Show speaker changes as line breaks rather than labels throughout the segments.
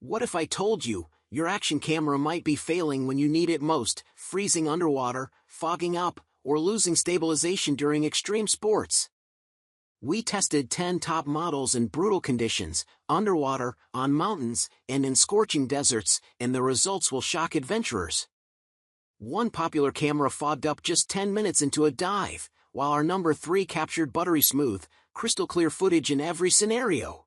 What if I told you, your action camera might be failing when you need it most, freezing underwater, fogging up, or losing stabilization during extreme sports? We tested 10 top models in brutal conditions, underwater, on mountains, and in scorching deserts, and the results will shock adventurers. One popular camera fogged up just 10 minutes into a dive, while our number 3 captured buttery smooth, crystal clear footage in every scenario.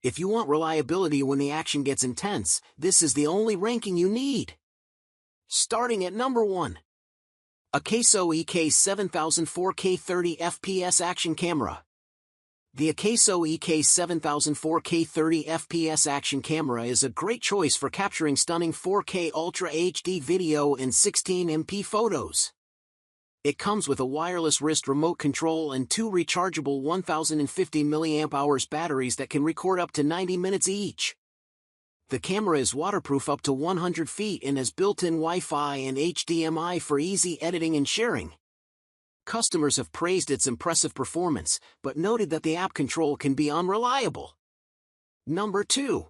If you want reliability when the action gets intense, this is the only ranking you need. Starting at number 1. AKASO EK7000 4K 30 FPS Action Camera. The AKASO EK7000 4K 30 FPS action camera is a great choice for capturing stunning 4K Ultra HD video and 16MP photos. It comes with a wireless wrist remote control and 2 rechargeable 1050 mAh batteries that can record up to 90 minutes each. The camera is waterproof up to 100 feet and has built-in Wi-Fi and HDMI for easy editing and sharing. Customers have praised its impressive performance, but noted that the app control can be unreliable. Number 2.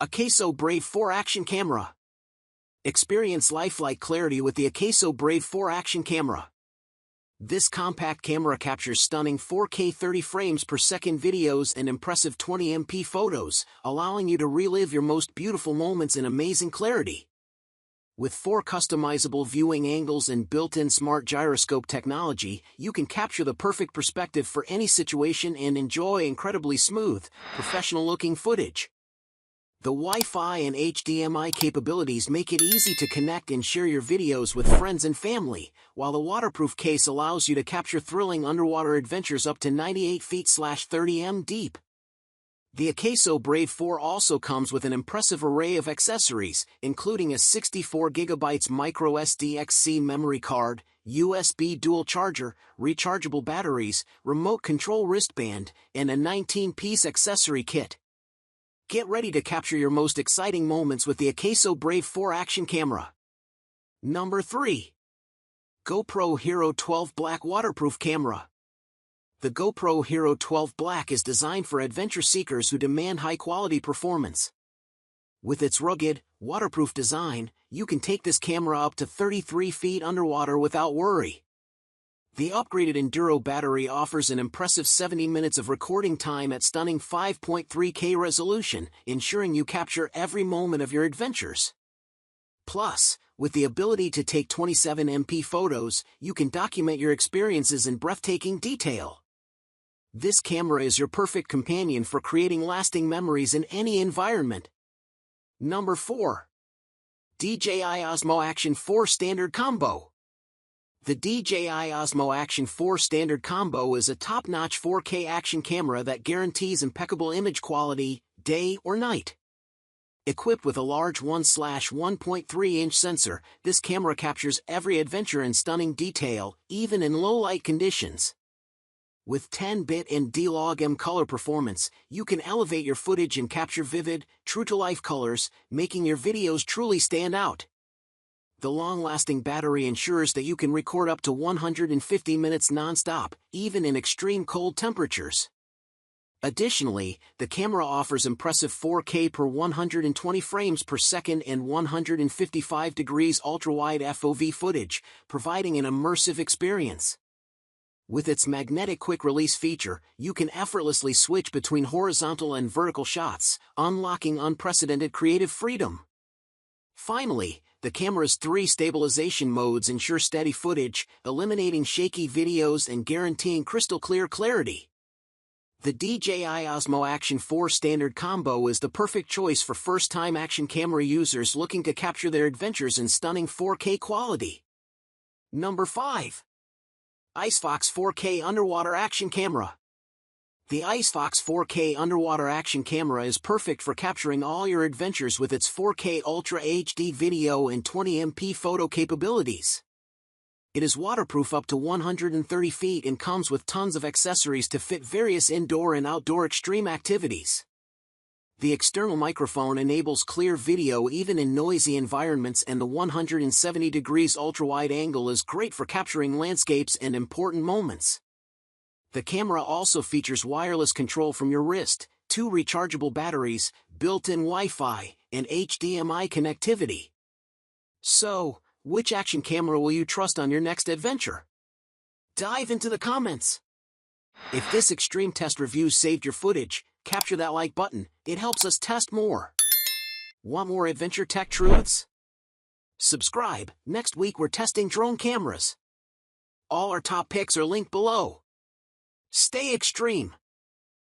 AKASO Brave 4 Action Camera. Experience lifelike clarity with the AKASO Brave 4 Action Camera. This compact camera captures stunning 4K 30 frames per second videos and impressive 20MP photos, allowing you to relive your most beautiful moments in amazing clarity. With 4 customizable viewing angles and built-in smart gyroscope technology, you can capture the perfect perspective for any situation and enjoy incredibly smooth, professional-looking footage. The Wi-Fi and HDMI capabilities make it easy to connect and share your videos with friends and family, while the waterproof case allows you to capture thrilling underwater adventures up to 98 feet /30 m deep. The AKASO Brave 4 also comes with an impressive array of accessories, including a 64GB microSD-XC memory card, USB dual charger, rechargeable batteries, remote control wristband, and a 19-piece accessory kit. Get ready to capture your most exciting moments with the AKASO Brave 4 Action Camera. Number 3. GoPro Hero 12 Black Waterproof Camera. The GoPro Hero 12 Black is designed for adventure seekers who demand high-quality performance. With its rugged, waterproof design, you can take this camera up to 33 feet underwater without worry. The upgraded Enduro battery offers an impressive 70 minutes of recording time at stunning 5.3K resolution, ensuring you capture every moment of your adventures. Plus, with the ability to take 27MP photos, you can document your experiences in breathtaking detail. This camera is your perfect companion for creating lasting memories in any environment. Number 4. DJI Osmo Action 4 Standard Combo. The DJI Osmo Action 4 Standard Combo is a top-notch 4K action camera that guarantees impeccable image quality, day or night. Equipped with a large 1/1.3-inch sensor, this camera captures every adventure in stunning detail, even in low-light conditions. With 10-bit and D-Log-M color performance, you can elevate your footage and capture vivid, true-to-life colors, making your videos truly stand out. The long-lasting battery ensures that you can record up to 150 minutes non-stop, even in extreme cold temperatures. Additionally, the camera offers impressive 4K per 120 frames per second and 155 degrees ultra-wide FOV footage, providing an immersive experience. With its magnetic quick-release feature, you can effortlessly switch between horizontal and vertical shots, unlocking unprecedented creative freedom. Finally, the camera's 3 stabilization modes ensure steady footage, eliminating shaky videos and guaranteeing crystal-clear clarity. The DJI Osmo Action 4 Standard Combo is the perfect choice for first-time action camera users looking to capture their adventures in stunning 4K quality. Number 5. Icefox 4K Underwater Action Camera. The Icefox 4K Underwater Action Camera is perfect for capturing all your adventures with its 4K Ultra HD video and 20MP photo capabilities. It is waterproof up to 130 feet and comes with tons of accessories to fit various indoor and outdoor extreme activities. The external microphone enables clear video even in noisy environments, and the 170 degrees ultra-wide angle is great for capturing landscapes and important moments. The camera also features wireless control from your wrist, 2 rechargeable batteries, built-in Wi-Fi, and HDMI connectivity. So, which action camera will you trust on your next adventure? Dive into the comments. If this extreme test review saved your footage, capture that like button. It helps us test more. Want more adventure tech truths? Subscribe. Next week we're testing drone cameras. All our top picks are linked below. Stay extreme.